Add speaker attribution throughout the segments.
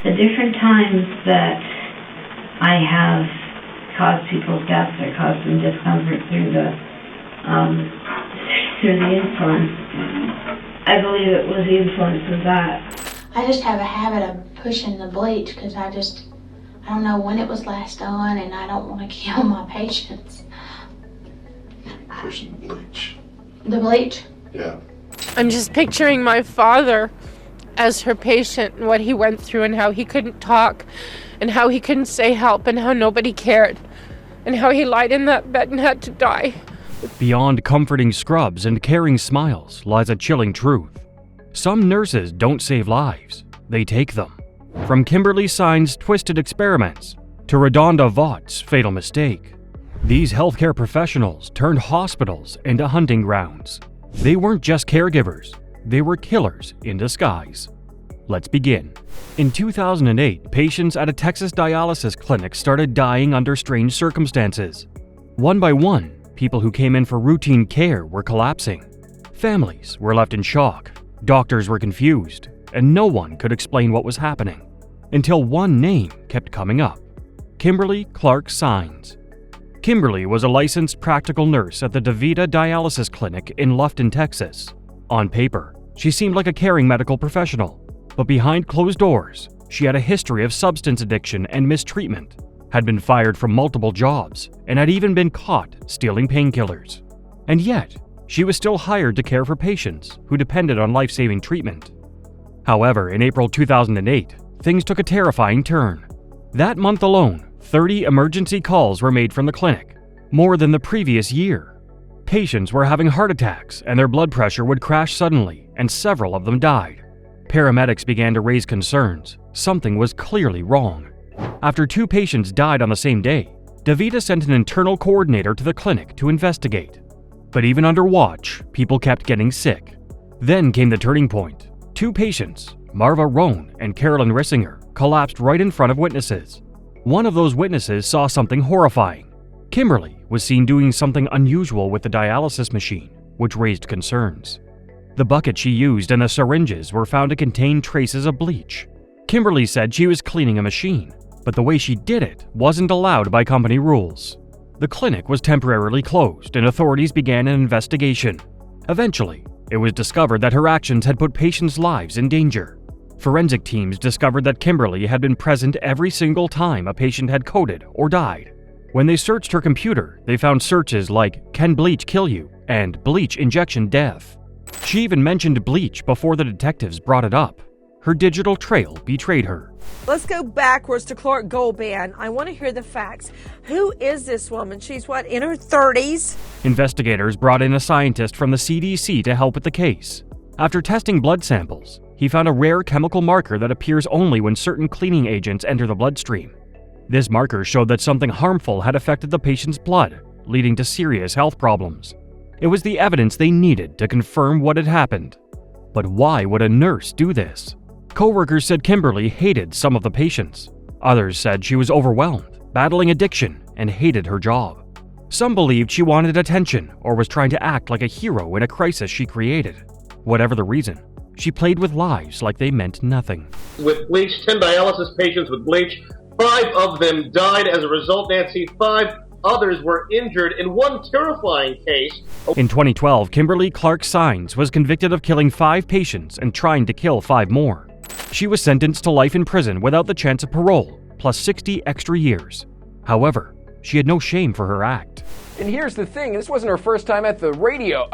Speaker 1: The different times that I have caused people's deaths or caused them discomfort through the insulin, I believe it was the influence of that.
Speaker 2: I just have a habit of pushing the bleach because I don't know when it was last done, and I don't want to kill my patients.
Speaker 3: Pushing the bleach.
Speaker 2: The bleach?
Speaker 3: Yeah.
Speaker 4: I'm just picturing my father as her patient and what he went through and how he couldn't talk and how he couldn't say help and how nobody cared and how he lied in that bed and had to die.
Speaker 5: Beyond comforting scrubs and caring smiles lies a chilling truth. Some nurses don't save lives, they take them. From Kimberly Saenz' twisted experiments to RaDonda Vaught's fatal mistake, these healthcare professionals turned hospitals into hunting grounds. They weren't just caregivers, they were killers in disguise. Let's begin. In 2008, patients at a Texas dialysis clinic started dying under strange circumstances. One by one, people who came in for routine care were collapsing. Families were left in shock, doctors were confused, and no one could explain what was happening. Until one name kept coming up: Kimberly Saenz. Kimberly was a licensed practical nurse at the DaVita Dialysis Clinic in Lufkin, Texas. On paper, she seemed like a caring medical professional, but behind closed doors, she had a history of substance addiction and mistreatment, had been fired from multiple jobs, and had even been caught stealing painkillers. And yet, she was still hired to care for patients who depended on life-saving treatment. However, in April 2008, things took a terrifying turn. That month alone, 30 emergency calls were made from the clinic, more than the previous year. Patients were having heart attacks and their blood pressure would crash suddenly, and several of them died. Paramedics began to raise concerns. Something was clearly wrong. After 2 patients died on the same day, DaVita sent an internal coordinator to the clinic to investigate. But even under watch, people kept getting sick. Then came the turning point. 2 patients, Marva Rohn and Carolyn Rissinger, collapsed right in front of witnesses. One of those witnesses saw something horrifying. Kimberly was seen doing something unusual with the dialysis machine, which raised concerns. The bucket she used and the syringes were found to contain traces of bleach. Kimberly said she was cleaning a machine, but the way she did it wasn't allowed by company rules. The clinic was temporarily closed and authorities began an investigation. Eventually, it was discovered that her actions had put patients' lives in danger. Forensic teams discovered that Kimberly had been present every single time a patient had coded or died. When they searched her computer, they found searches like "Can bleach kill you?" and "Bleach injection death." She even mentioned bleach before the detectives brought it up. Her digital trail betrayed her.
Speaker 6: Let's go backwards to Clark Goldban. I want to hear the facts. Who is this woman? She's what, in her 30s?
Speaker 5: Investigators brought in a scientist from the CDC to help with the case. After testing blood samples, he found a rare chemical marker that appears only when certain cleaning agents enter the bloodstream. This marker showed that something harmful had affected the patient's blood, leading to serious health problems. It was the evidence they needed to confirm what had happened. But why would a nurse do this? Co-workers said Kimberly hated some of the patients. Others said she was overwhelmed, battling addiction, and hated her job. Some believed she wanted attention or was trying to act like a hero in a crisis she created. Whatever the reason, she played with lives like they meant nothing.
Speaker 7: With bleach, 10 dialysis patients with bleach, 5 of them died as a result, Nancy. 5 others were injured in one terrifying case.
Speaker 5: In 2012, Kimberly Saenz was convicted of killing 5 patients and trying to kill 5 more. She was sentenced to life in prison without the chance of parole, plus 60 extra years. However, she had no shame for her act.
Speaker 8: And here's the thing, this wasn't her first time at the rodeo.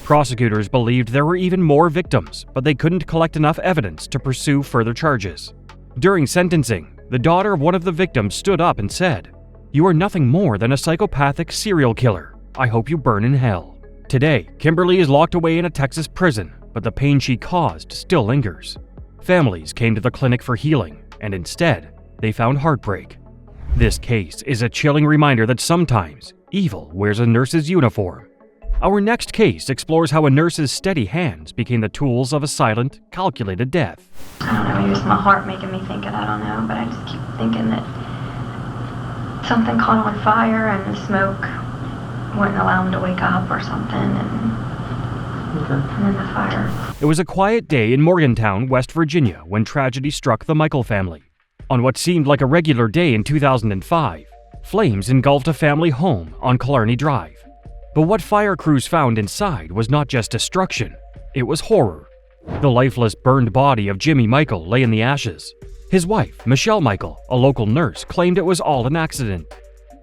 Speaker 5: Prosecutors believed there were even more victims, but they couldn't collect enough evidence to pursue further charges. During sentencing, the daughter of one of the victims stood up and said, "You are nothing more than a psychopathic serial killer. I hope you burn in hell." Today, Kimberly is locked away in a Texas prison, but the pain she caused still lingers. Families came to the clinic for healing, and instead, they found heartbreak. This case is a chilling reminder that sometimes evil wears a nurse's uniform. Our next case explores how a nurse's steady hands became the tools of a silent, calculated death.
Speaker 1: I don't know, maybe it's my heart making me think it, I don't know, but I just keep thinking that something caught on fire and the smoke wouldn't allow him to wake up or something, and
Speaker 3: And then the fire.
Speaker 5: It was a quiet day in Morgantown, West Virginia, when tragedy struck the Michael family. On what seemed like a regular day in 2005, flames engulfed a family home on Killarney Drive. But what fire crews found inside was not just destruction, it was horror. The lifeless, burned body of Jimmy Michael lay in the ashes. His wife, Michelle Michael, a local nurse, claimed it was all an accident.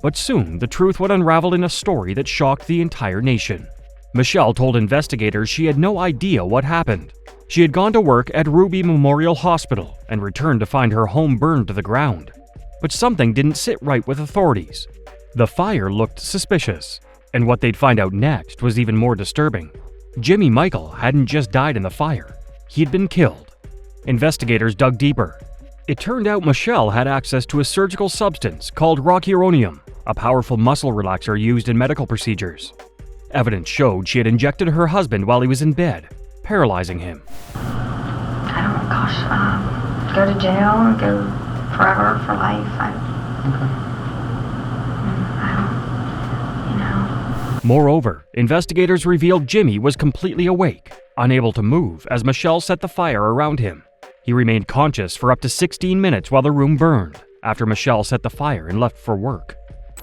Speaker 5: But soon, the truth would unravel in a story that shocked the entire nation. Michelle told investigators she had no idea what happened. She had gone to work at Ruby Memorial Hospital and returned to find her home burned to the ground. But something didn't sit right with authorities. The fire looked suspicious, and what they'd find out next was even more disturbing. Jimmy Michael hadn't just died in the fire, he'd been killed. Investigators dug deeper. It turned out Michelle had access to a surgical substance called rocuronium, a powerful muscle relaxer used in medical procedures. Evidence showed she had injected her husband while he was in bed, paralyzing him.
Speaker 3: I don't, gosh, go to jail or go forever for life.
Speaker 5: Moreover, investigators revealed Jimmy was completely awake, unable to move as Michelle set the fire around him. He remained conscious for up to 16 minutes while the room burned, after Michelle set the fire and left for work.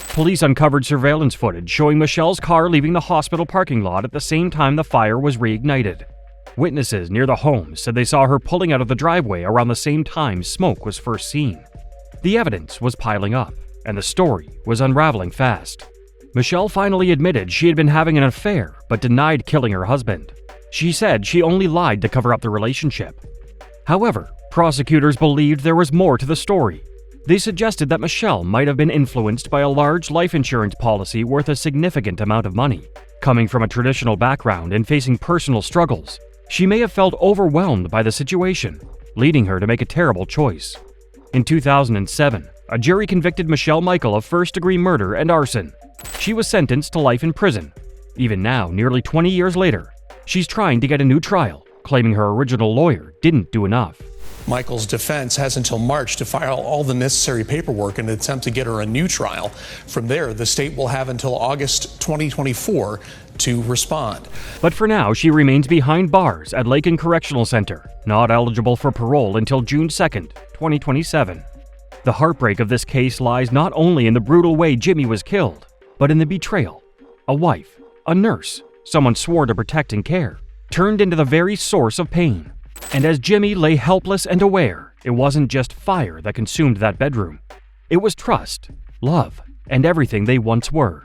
Speaker 5: Police uncovered surveillance footage showing Michelle's car leaving the hospital parking lot at the same time the fire was reignited. Witnesses near the home said they saw her pulling out of the driveway around the same time smoke was first seen. The evidence was piling up, and the story was unraveling fast. Michelle finally admitted she had been having an affair, but denied killing her husband. She said she only lied to cover up the relationship. However, prosecutors believed there was more to the story. They suggested that Michelle might have been influenced by a large life insurance policy worth a significant amount of money. Coming from a traditional background and facing personal struggles, she may have felt overwhelmed by the situation, leading her to make a terrible choice. In 2007, a jury convicted Michelle Michael of first-degree murder and arson. She was sentenced to life in prison. Even now, nearly 20 years later, she's trying to get a new trial, claiming her original lawyer didn't do enough.
Speaker 9: Michael's defense has until March to file all the necessary paperwork in an attempt to get her a new trial. From there, the state will have until August 2024 to respond.
Speaker 5: But for now, she remains behind bars at Lakin Correctional Center, not eligible for parole until June 2nd, 2027. The heartbreak of this case lies not only in the brutal way Jimmy was killed, but in the betrayal. A wife, a nurse, someone sworn to protect and care, turned into the very source of pain. And as Jimmy lay helpless and aware, it wasn't just fire that consumed that bedroom. It was trust, love, and everything they once were.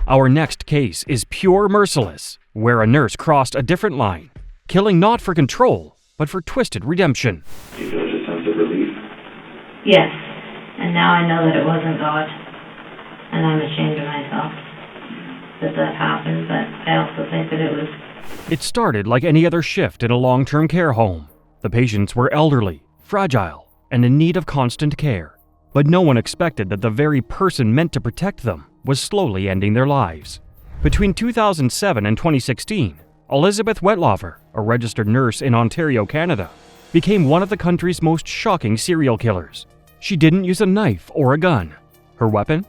Speaker 5: Our next case is pure merciless, where a nurse crossed a different line, killing not for control, but for twisted redemption.
Speaker 10: Do you feel a sense of relief?
Speaker 1: Yes, and now I know that it wasn't God, and I'm ashamed of myself that happened, but I also think that it was.
Speaker 5: It started like any other shift in a long-term care home. The patients were elderly, fragile, and in need of constant care. But no one expected that the very person meant to protect them was slowly ending their lives. Between 2007 and 2016, Elizabeth Wettlaufer, a registered nurse in Ontario, Canada, became one of the country's most shocking serial killers. She didn't use a knife or a gun. Her weapon?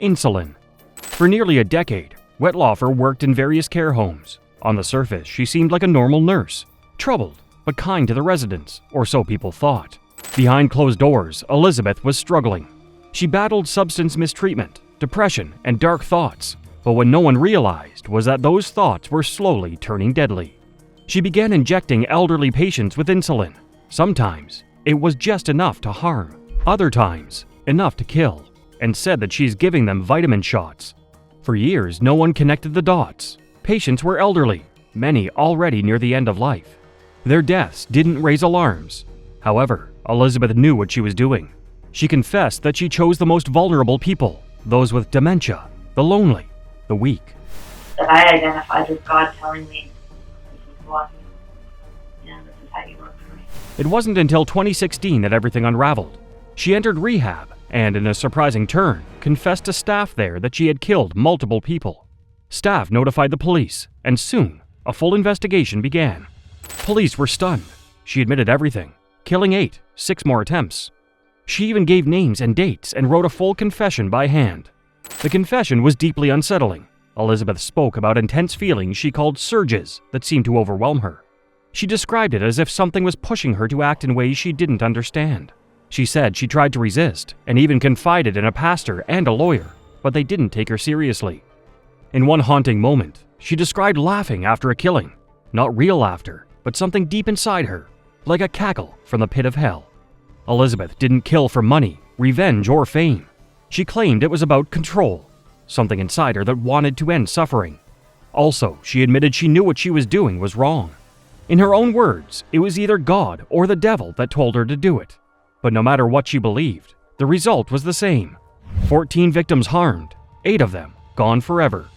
Speaker 5: Insulin. For nearly a decade, Wettlaufer worked in various care homes. On the surface, she seemed like a normal nurse, troubled but kind to the residents, or so people thought. Behind closed doors, Elizabeth was struggling. She battled substance mistreatment, depression, and dark thoughts, but what no one realized was that those thoughts were slowly turning deadly. She began injecting elderly patients with insulin. Sometimes, it was just enough to harm. Other times, enough to kill, and said that she's giving them vitamin shots. For years, no one connected the dots. Patients were elderly, many already near the end of life. Their deaths didn't raise alarms. However, Elizabeth knew what she was doing. She confessed that she chose the most vulnerable people, those with dementia, the lonely, the weak.
Speaker 1: That I identified as God telling me, this is what, this is how you work for me.
Speaker 5: It wasn't until 2016 that everything unraveled. She entered rehab and, in a surprising turn, confessed to staff there that she had killed multiple people. Staff notified the police, and soon, a full investigation began. Police were stunned. She admitted everything, killing 8, 6 more attempts. She even gave names and dates and wrote a full confession by hand. The confession was deeply unsettling. Elizabeth spoke about intense feelings she called surges that seemed to overwhelm her. She described it as if something was pushing her to act in ways she didn't understand. She said she tried to resist and even confided in a pastor and a lawyer, but they didn't take her seriously. In one haunting moment, she described laughing after a killing. Not real laughter, but something deep inside her, like a cackle from the pit of hell. Elizabeth didn't kill for money, revenge, or fame. She claimed it was about control, something inside her that wanted to end suffering. Also, she admitted she knew what she was doing was wrong. In her own words, it was either God or the devil that told her to do it. But no matter what she believed, the result was the same. 14 victims harmed, 8 of them gone forever.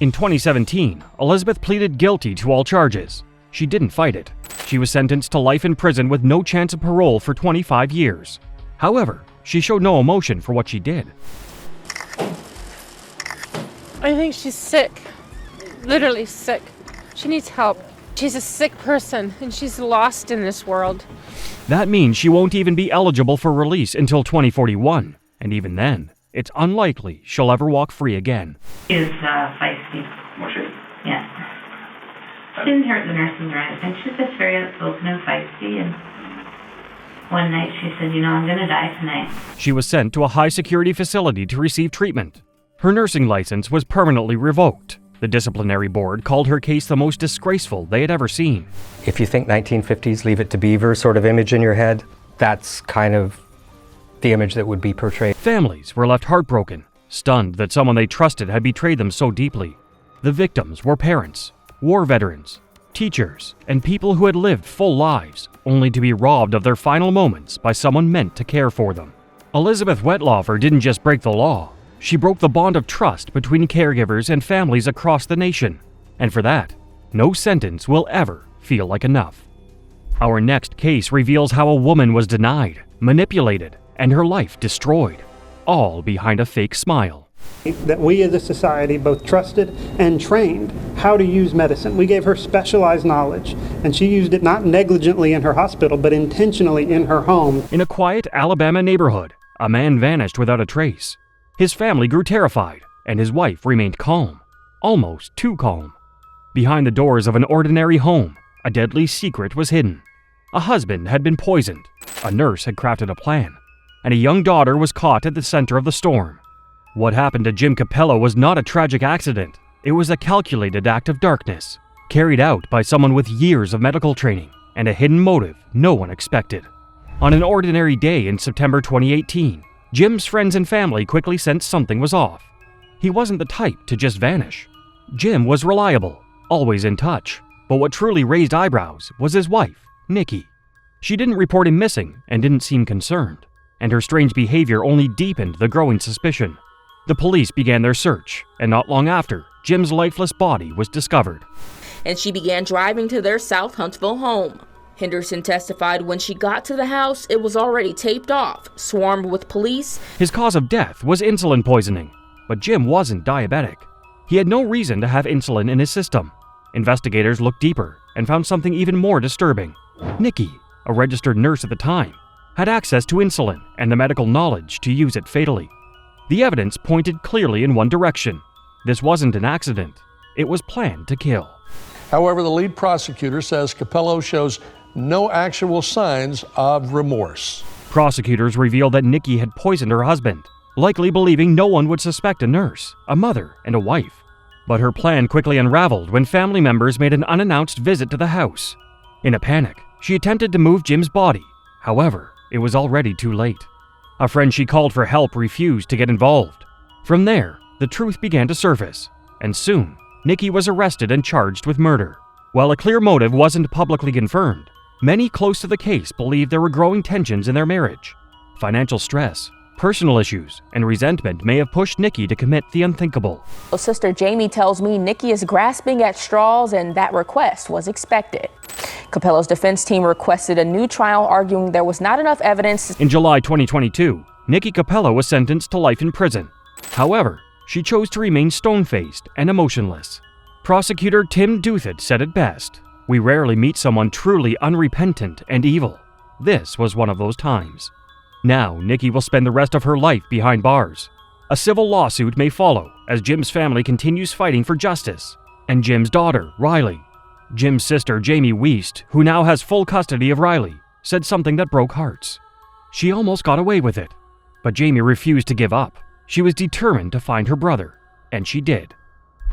Speaker 5: In 2017, Elizabeth pleaded guilty to all charges. She didn't fight it. She was sentenced to life in prison with no chance of parole for 25 years. However, she showed no emotion for what she did.
Speaker 4: I think she's sick. Literally sick. She needs help. She's a sick person, and she's lost in this world.
Speaker 5: That means she won't even be eligible for release until 2041, and even then, it's unlikely she'll ever walk free again.
Speaker 1: She was feisty.
Speaker 10: Was she?
Speaker 1: Yeah. She didn't hurt the nurses or anything. She's just very outspoken and feisty, and one night she said, I'm gonna die tonight.
Speaker 5: She was sent to a high-security facility to receive treatment. Her nursing license was permanently revoked. The disciplinary board called her case the most disgraceful they had ever seen.
Speaker 11: If you think 1950s Leave It to Beaver sort of image in your head, that's kind of the image that would be portrayed.
Speaker 5: Families were left heartbroken, stunned that someone they trusted had betrayed them so deeply. The victims were parents, war veterans, teachers, and people who had lived full lives, only to be robbed of their final moments by someone meant to care for them. Elizabeth Wetlaufer didn't just break the law. She broke the bond of trust between caregivers and families across the nation. And for that, no sentence will ever feel like enough. Our next case reveals how a woman was denied, manipulated, and her life destroyed, all behind a fake smile.
Speaker 12: That we as a society both trusted and trained how to use medicine. We gave her specialized knowledge, and she used it not negligently in her hospital, but intentionally in her home.
Speaker 5: In a quiet Alabama neighborhood, a man vanished without a trace. His family grew terrified, and his wife remained calm, almost too calm. Behind the doors of an ordinary home, a deadly secret was hidden. A husband had been poisoned, a nurse had crafted a plan, and a young daughter was caught at the center of the storm. What happened to Jim Capello was not a tragic accident. It was a calculated act of darkness, carried out by someone with years of medical training and a hidden motive no one expected. On an ordinary day in September 2018, Jim's friends and family quickly sensed something was off. He wasn't the type to just vanish. Jim was reliable, always in touch, but what truly raised eyebrows was his wife, Nikki. She didn't report him missing and didn't seem concerned, and her strange behavior only deepened the growing suspicion. The police began their search, and not long after, Jim's lifeless body was discovered.
Speaker 13: And she began driving to their South Huntsville home. Henderson testified when she got to the house, it was already taped off, swarmed with police.
Speaker 5: His cause of death was insulin poisoning, but Jim wasn't diabetic. He had no reason to have insulin in his system. Investigators looked deeper and found something even more disturbing. Nikki, a registered nurse at the time, had access to insulin and the medical knowledge to use it fatally. The evidence pointed clearly in one direction. This wasn't an accident. It was planned to kill.
Speaker 14: However, the lead prosecutor says Capello shows no actual signs of remorse.
Speaker 5: Prosecutors revealed that Nikki had poisoned her husband, likely believing no one would suspect a nurse, a mother, and a wife. But her plan quickly unraveled when family members made an unannounced visit to the house. In a panic, she attempted to move Jim's body. However, it was already too late. A friend she called for help refused to get involved. From there, the truth began to surface, and soon, Nikki was arrested and charged with murder. While a clear motive wasn't publicly confirmed, many close to the case believed there were growing tensions in their marriage. Financial stress, personal issues, and resentment may have pushed Nikki to commit the unthinkable.
Speaker 15: Sister Jamie tells me Nikki is grasping at straws, and that request was expected. Capello's defense team requested a new trial, arguing there was not enough evidence.
Speaker 5: In July 2022, Nikki Capello was sentenced to life in prison. However, she chose to remain stone-faced and emotionless. Prosecutor Tim Duthett said it best: "We rarely meet someone truly unrepentant and evil. This was one of those times." Now, Nikki will spend the rest of her life behind bars. A civil lawsuit may follow as Jim's family continues fighting for justice. And Jim's daughter, Riley. Jim's sister, Jamie Wiest, who now has full custody of Riley, said something that broke hearts. She almost got away with it, but Jamie refused to give up. She was determined to find her brother, and she did.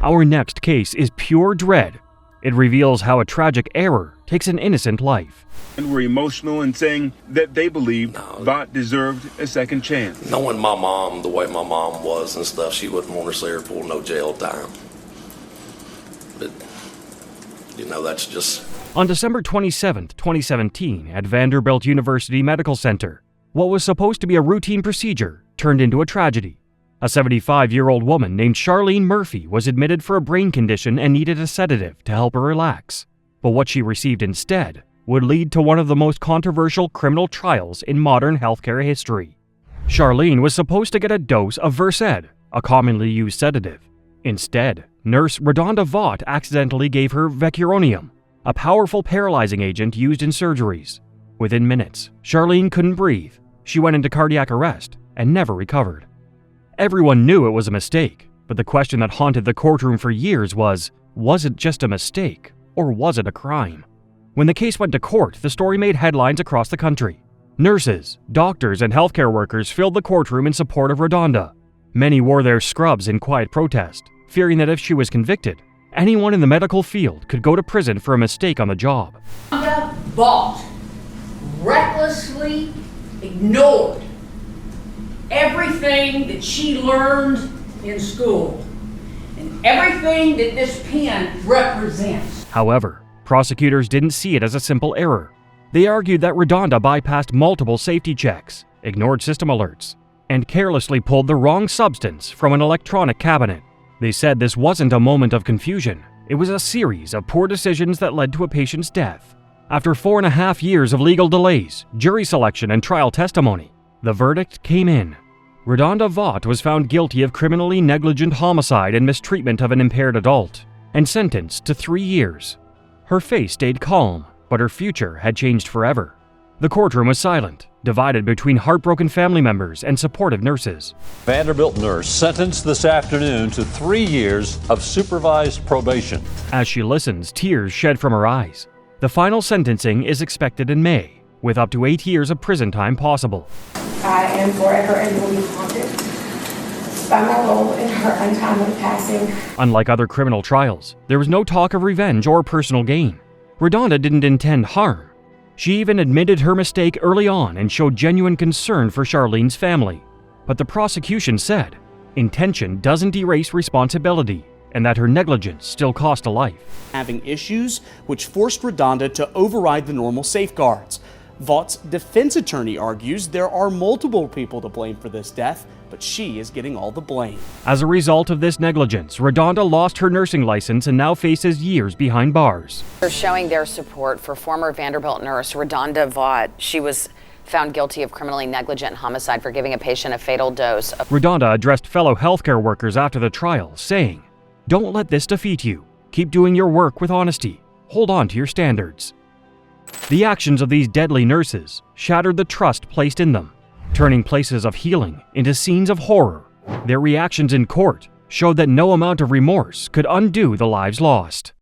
Speaker 5: Our next case is pure dread. It reveals how a tragic error takes an innocent life.
Speaker 10: And were emotional in saying that they believed Vaught deserved a second chance.
Speaker 16: Knowing my mom, the way my mom was and stuff, she wouldn't want to see her pull no jail time. But, that's just...
Speaker 5: On December 27, 2017, at Vanderbilt University Medical Center, what was supposed to be a routine procedure turned into a tragedy. A 75-year-old woman named Charlene Murphy was admitted for a brain condition and needed a sedative to help her relax. But what she received instead would lead to one of the most controversial criminal trials in modern healthcare history. Charlene was supposed to get a dose of Versed, a commonly used sedative. Instead, nurse RaDonda Vaught accidentally gave her Vecuronium, a powerful paralyzing agent used in surgeries. Within minutes, Charlene couldn't breathe. She went into cardiac arrest and never recovered. Everyone knew it was a mistake, but the question that haunted the courtroom for years was it just a mistake, or was it a crime? When the case went to court, the story made headlines across the country. Nurses, doctors, and healthcare workers filled the courtroom in support of RaDonda. Many wore their scrubs in quiet protest, fearing that if she was convicted, anyone in the medical field could go to prison for a mistake on the job.
Speaker 17: RaDonda Vaught recklessly ignored everything that she learned in school and everything that this pen represents.
Speaker 5: However, prosecutors didn't see it as a simple error. They argued that RaDonda bypassed multiple safety checks, ignored system alerts, and carelessly pulled the wrong substance from an electronic cabinet. They said this wasn't a moment of confusion. It was a series of poor decisions that led to a patient's death. After 4.5 years of legal delays, jury selection, and trial testimony, the verdict came in. RaDonda Vaught was found guilty of criminally negligent homicide and mistreatment of an impaired adult, and sentenced to 3 years. Her face stayed calm, but her future had changed forever. The courtroom was silent, divided between heartbroken family members and supportive nurses.
Speaker 18: Vanderbilt nurse sentenced this afternoon to 3 years of supervised probation.
Speaker 5: As she listens, tears shed from her eyes. The final sentencing is expected in May, with up to 8 years of prison time possible.
Speaker 19: I am forever and will be haunted by my role in her untimely passing.
Speaker 5: Unlike other criminal trials, there was no talk of revenge or personal gain. RaDonda didn't intend harm. She even admitted her mistake early on and showed genuine concern for Charlene's family. But the prosecution said intention doesn't erase responsibility, and that her negligence still cost a life.
Speaker 20: Having issues which forced RaDonda to override the normal safeguards. Vaught's defense attorney argues there are multiple people to blame for this death, but she is getting all the blame.
Speaker 5: As a result of this negligence, RaDonda lost her nursing license and now faces years behind bars.
Speaker 21: They're showing their support for former Vanderbilt nurse RaDonda Vaught. She was found guilty of criminally negligent homicide for giving a patient a fatal dose of...
Speaker 5: RaDonda addressed fellow healthcare workers after the trial, saying, "Don't let this defeat you. Keep doing your work with honesty. Hold on to your standards." The actions of these deadly nurses shattered the trust placed in them, turning places of healing into scenes of horror. Their reactions in court showed that no amount of remorse could undo the lives lost.